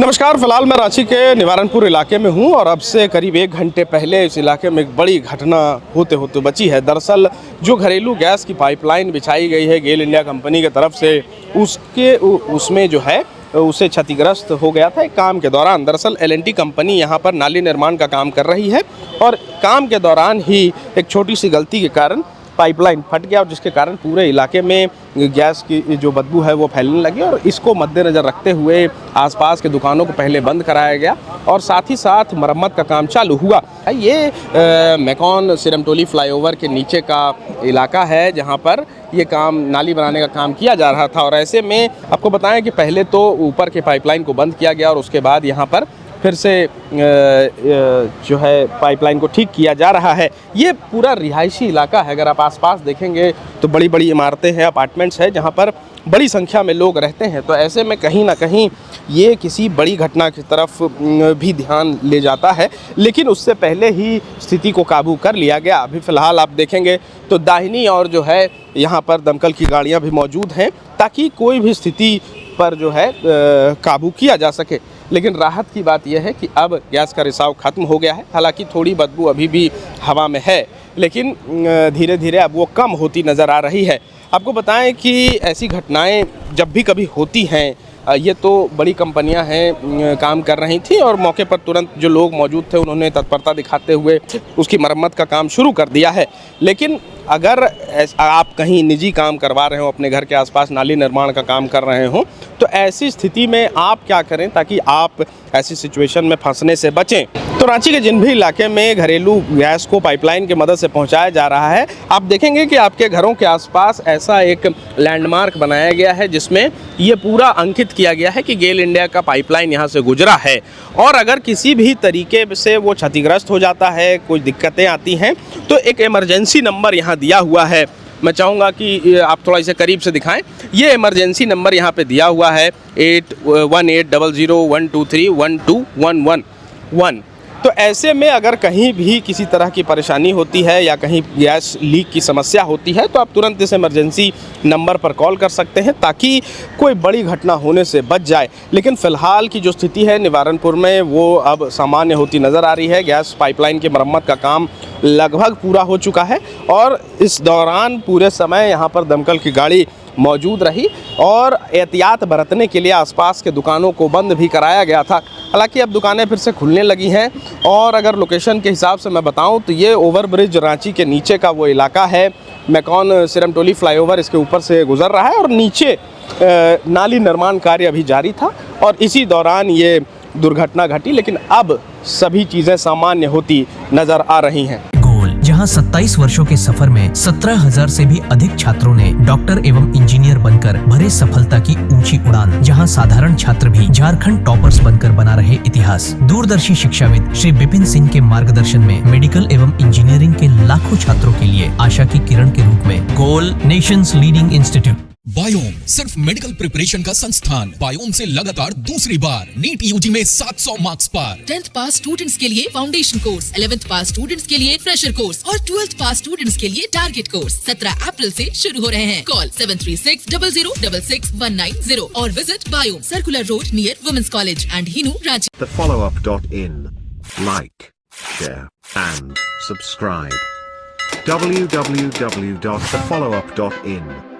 नमस्कार। फिलहाल मैं रांची के निवारनपुर इलाके में हूं और अब से करीब 1 घंटे पहले इस इलाके में एक बड़ी घटना होते होते बची है। दरअसल जो घरेलू गैस की पाइपलाइन बिछाई गई है गेल इंडिया कंपनी की तरफ से, उसमें जो है उसे क्षतिग्रस्त हो गया था एक काम के दौरान। दरअसल L&T कंपनी यहां पर नाली निर्माण का काम कर रही है और काम के दौरान ही एक छोटी सी गलती के कारण पाइपलाइन फट गया और जिसके कारण पूरे इलाके में गैस की जो बदबू है वो फैलने लगी और इसको मद्देनज़र रखते हुए आसपास के दुकानों को पहले बंद कराया गया और साथ ही साथ मरम्मत का काम चालू हुआ। ये मैकॉन सिरमटोली फ्लाईओवर के नीचे का इलाका है जहां पर ये काम नाली बनाने का काम किया जा रहा था और ऐसे में आपको बताएं कि पहले तो ऊपर के पाइपलाइन को बंद किया गया और उसके बाद यहाँ पर फिर से जो है पाइपलाइन को ठीक किया जा रहा है। ये पूरा रिहायशी इलाका है। अगर आप आसपास देखेंगे तो बड़ी बड़ी इमारतें हैं, अपार्टमेंट्स हैं जहां पर बड़ी संख्या में लोग रहते हैं। तो ऐसे में कहीं ना कहीं ये किसी बड़ी घटना की तरफ भी ध्यान ले जाता है, लेकिन उससे पहले ही स्थिति को काबू कर लिया गया। अभी फ़िलहाल आप देखेंगे तो दाहिनी और जो है यहाँ पर दमकल की गाड़ियाँ भी मौजूद हैं ताकि कोई भी स्थिति पर जो है काबू किया जा सके। लेकिन राहत की बात यह है कि अब गैस का रिसाव ख़त्म हो गया है। हालांकि थोड़ी बदबू अभी भी हवा में है, लेकिन धीरे धीरे अब वो कम होती नज़र आ रही है। आपको बताएं कि ऐसी घटनाएं जब भी कभी होती हैं, ये तो बड़ी कंपनियां हैं काम कर रही थी और मौके पर तुरंत जो लोग मौजूद थे उन्होंने तत्परता दिखाते हुए उसकी मरम्मत का काम शुरू कर दिया है। लेकिन अगर आप कहीं निजी काम करवा रहे हो, अपने घर के आसपास नाली निर्माण का काम कर रहे हो, तो ऐसी स्थिति में आप क्या करें ताकि आप ऐसी सिचुएशन में फंसने से बचें। तो रांची के जिन भी इलाके में घरेलू गैस को पाइपलाइन की मदद से पहुंचाया जा रहा है, आप देखेंगे कि आपके घरों के आसपास ऐसा एक लैंडमार्क बनाया गया है जिसमें ये पूरा अंकित किया गया है कि गेल इंडिया का पाइपलाइन यहाँ से गुजरा है और अगर किसी भी तरीके से वो क्षतिग्रस्त हो जाता है, कोई दिक्कतें आती हैं, तो एक इमरजेंसी नंबर यहाँ दिया हुआ है। मैं चाहूँगा कि आप थोड़ा इसे करीब से दिखाएं। ये इमरजेंसी नंबर यहाँ पे दिया हुआ है 818012312111। तो ऐसे में अगर कहीं भी किसी तरह की परेशानी होती है या कहीं गैस लीक की समस्या होती है तो आप तुरंत इस इमरजेंसी नंबर पर कॉल कर सकते हैं ताकि कोई बड़ी घटना होने से बच जाए। लेकिन फ़िलहाल की जो स्थिति है निवारनपुर में वो अब सामान्य होती नज़र आ रही है। गैस पाइपलाइन की मरम्मत का काम लगभग पूरा हो चुका है और इस दौरान पूरे समय यहाँ पर दमकल की गाड़ी मौजूद रही और एहतियात बरतने के लिए आसपास के दुकानों को बंद भी कराया गया था। हालांकि अब दुकानें फिर से खुलने लगी हैं और अगर लोकेशन के हिसाब से मैं बताऊं तो ये ओवरब्रिज रांची के नीचे का वो इलाका है। मैकॉन सिरमटोली फ्लाईओवर इसके ऊपर से गुजर रहा है और नीचे नाली निर्माण कार्य अभी जारी था और इसी दौरान ये दुर्घटना घटी। लेकिन अब सभी चीज़ें सामान्य होती नज़र आ रही हैं। जहां 27 वर्षों के सफर में 17,000 से भी अधिक छात्रों ने डॉक्टर एवं इंजीनियर बनकर भरे सफलता की ऊंची उड़ान, जहां साधारण छात्र भी झारखंड टॉपर्स बनकर बना रहे इतिहास। दूरदर्शी शिक्षाविद श्री विपिन सिंह के मार्गदर्शन में मेडिकल एवं इंजीनियरिंग के लाखों छात्रों के लिए आशा की किरण के रूप में गोल नेशंस लीडिंग इंस्टीट्यूट। बायोम सिर्फ मेडिकल प्रिपरेशन का संस्थान। बायोम से लगातार दूसरी बार नीट यूजी में 700 मार्क्स पार। 10th पास स्टूडेंट्स के लिए फाउंडेशन कोर्स, 11th पास स्टूडेंट्स के लिए फ्रेशर कोर्स और 12th पास स्टूडेंट्स के लिए टारगेट कोर्स 17 अप्रैल से शुरू हो रहे हैं। कॉल 7360066190 और विजिट बायोम, circular road near women's college and Hinoo, Ranchi. thefollowup.in. Like, share and subscribe. www.thefollowup.in